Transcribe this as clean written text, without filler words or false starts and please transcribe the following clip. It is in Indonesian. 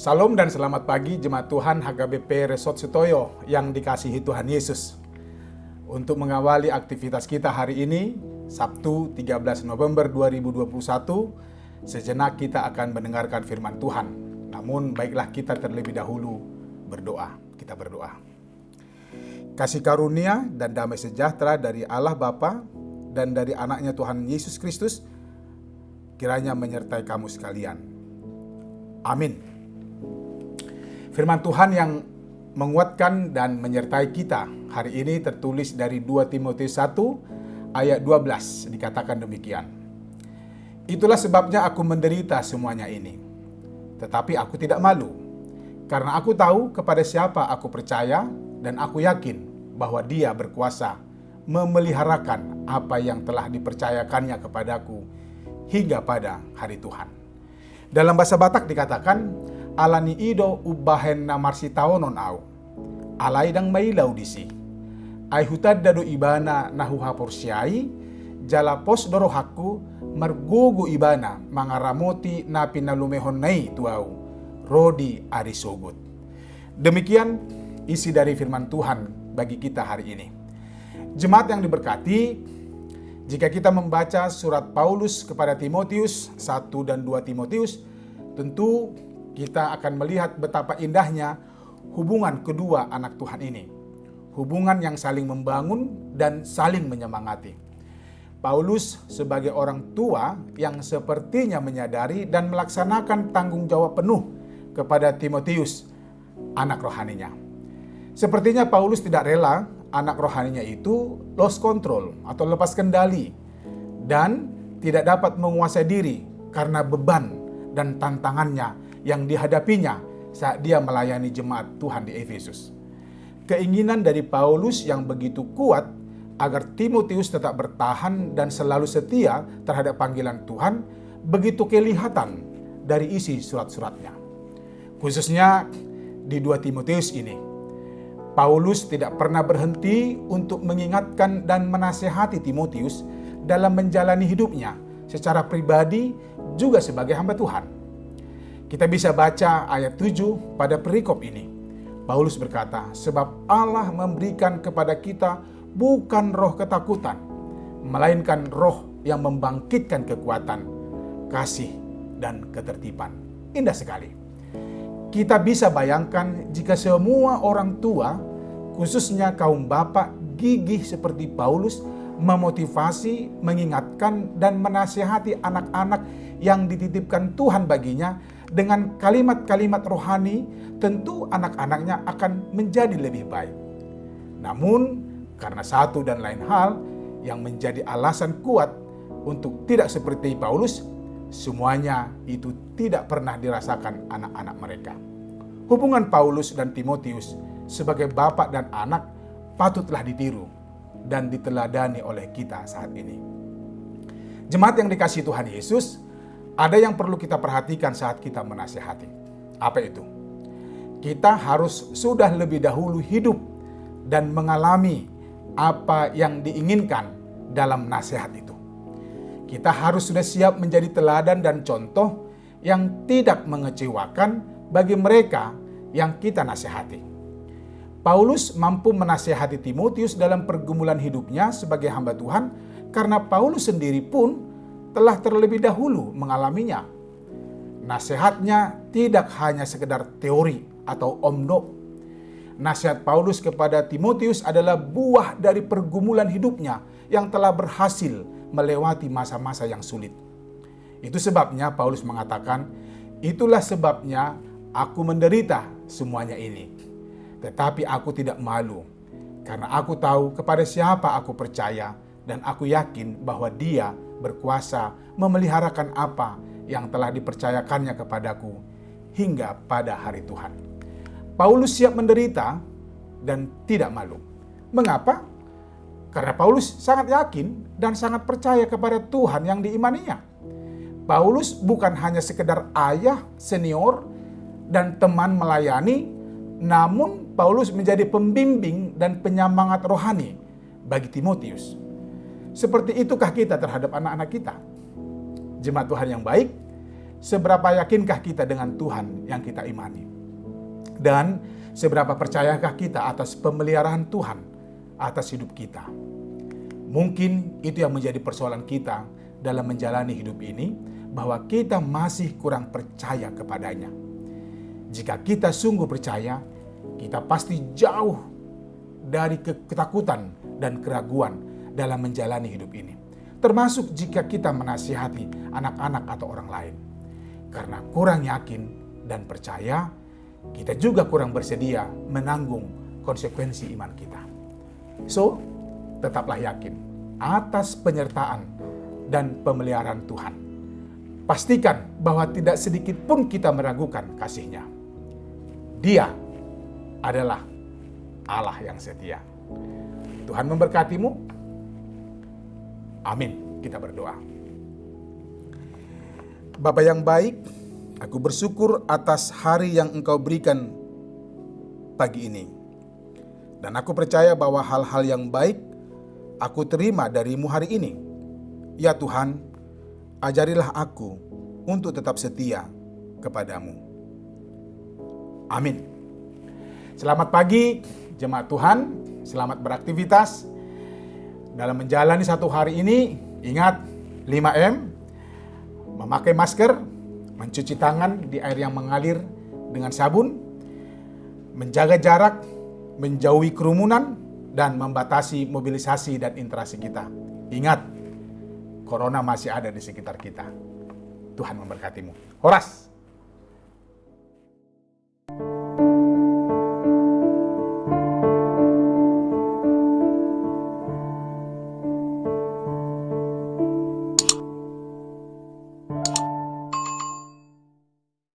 Salam dan selamat pagi Jemaat Tuhan HKBP Resort Sutoyo yang dikasihi Tuhan Yesus. Untuk mengawali aktivitas kita hari ini, Sabtu 13 November 2021, sejenak kita akan mendengarkan firman Tuhan. Namun baiklah kita terlebih dahulu berdoa. Kita berdoa. Kasih karunia dan damai sejahtera dari Allah Bapa dan dari anaknya Tuhan Yesus Kristus kiranya menyertai kamu sekalian. Amin. Firman Tuhan yang menguatkan dan menyertai kita hari ini tertulis dari 2 Timotius 1 ayat 12, dikatakan demikian. Itulah sebabnya aku menderita semuanya ini, tetapi aku tidak malu, karena aku tahu kepada siapa aku percaya dan aku yakin bahwa Dia berkuasa memeliharakan apa yang telah dipercayakannya kepadaku hingga pada hari Tuhan. Dalam bahasa Batak dikatakan, alani ido ubahen na marsitaonon au, alai dang mailau disi. Ai hutad dado ibana nahuha porsiai, jala pos dorohaku margugu ibana mangaramoti na pinalumehon nai tuau, rodi arisogut. Demikian isi dari firman Tuhan bagi kita hari ini. Jemaat yang diberkati, jika kita membaca surat Paulus kepada Timotius 1 dan 2 Timotius, tentu kita akan melihat betapa indahnya hubungan kedua anak Tuhan ini. Hubungan yang saling membangun dan saling menyemangati. Paulus sebagai orang tua yang sepertinya menyadari dan melaksanakan tanggung jawab penuh kepada Timotius, anak rohaninya. Sepertinya Paulus tidak rela anak rohaninya itu lost control atau lepas kendali dan tidak dapat menguasai diri karena beban dan tantangannya yang dihadapinya saat dia melayani jemaat Tuhan di Efesus. Keinginan dari Paulus yang begitu kuat agar Timotius tetap bertahan dan selalu setia terhadap panggilan Tuhan begitu kelihatan dari isi surat-suratnya. Khususnya di 2 Timotius ini, Paulus tidak pernah berhenti untuk mengingatkan dan menasihati Timotius dalam menjalani hidupnya secara pribadi juga sebagai hamba Tuhan. Kita bisa baca ayat 7 pada perikop ini. Paulus berkata, sebab Allah memberikan kepada kita bukan roh ketakutan, melainkan roh yang membangkitkan kekuatan, kasih, dan ketertiban. Indah sekali. Kita bisa bayangkan jika semua orang tua, khususnya kaum bapak gigih seperti Paulus, memotivasi, mengingatkan, dan menasihati anak-anak yang dititipkan Tuhan baginya dengan kalimat-kalimat rohani, tentu anak-anaknya akan menjadi lebih baik. Namun, karena satu dan lain hal yang menjadi alasan kuat untuk tidak seperti Paulus, semuanya itu tidak pernah dirasakan anak-anak mereka. Hubungan Paulus dan Timotius sebagai bapak dan anak patutlah ditiru dan diteladani oleh kita saat ini. Jemaat yang dikasihi Tuhan Yesus, ada yang perlu kita perhatikan saat kita menasihati. Apa itu? Kita harus sudah lebih dahulu hidup dan mengalami apa yang diinginkan dalam nasihat itu. Kita harus sudah siap menjadi teladan dan contoh yang tidak mengecewakan bagi mereka yang kita nasihati. Paulus mampu menasihati Timotius dalam pergumulan hidupnya sebagai hamba Tuhan karena Paulus sendiri pun telah terlebih dahulu mengalaminya. Nasihatnya tidak hanya sekedar teori atau omdo. Nasihat Paulus kepada Timotius adalah buah dari pergumulan hidupnya yang telah berhasil melewati masa-masa yang sulit. Itu sebabnya Paulus mengatakan, itulah sebabnya aku menderita semuanya ini. Tetapi aku tidak malu, karena aku tahu kepada siapa aku percaya dan aku yakin bahwa Dia berkuasa memeliharakan apa yang telah dipercayakannya kepadaku hingga pada hari Tuhan. Paulus siap menderita dan tidak malu. Mengapa? Karena Paulus sangat yakin dan sangat percaya kepada Tuhan yang diimaninya. Paulus bukan hanya sekedar ayah, senior, dan teman melayani, namun Paulus menjadi pembimbing dan penyemangat rohani bagi Timotius. Seperti itukah kita terhadap anak-anak kita? Jemaat Tuhan yang baik, seberapa yakinkah kita dengan Tuhan yang kita imani? Dan seberapa percayakah kita atas pemeliharaan Tuhan atas hidup kita? Mungkin itu yang menjadi persoalan kita dalam menjalani hidup ini, bahwa kita masih kurang percaya kepadanya. Jika kita sungguh percaya, kita pasti jauh dari ketakutan dan keraguan dalam menjalani hidup ini. Termasuk jika kita menasihati anak-anak atau orang lain. Karena kurang yakin dan percaya, kita juga kurang bersedia menanggung konsekuensi iman kita. So, tetaplah yakin atas penyertaan dan pemeliharaan Tuhan. Pastikan bahwa tidak sedikit pun kita meragukan kasih-Nya. Dia adalah Allah yang setia. Tuhan memberkatimu. Amin. Kita berdoa. Bapa yang baik, aku bersyukur atas hari yang Engkau berikan pagi ini. Dan aku percaya bahwa hal-hal yang baik aku terima dari-Mu hari ini. Ya Tuhan, ajarilah aku untuk tetap setia kepadamu. Amin. Selamat pagi, jemaat Tuhan. Selamat beraktivitas. Dalam menjalani satu hari ini, ingat 5M, memakai masker, mencuci tangan di air yang mengalir dengan sabun, menjaga jarak, menjauhi kerumunan, dan membatasi mobilisasi dan interaksi kita. Ingat, Corona masih ada di sekitar kita. Tuhan memberkatimu. Horas!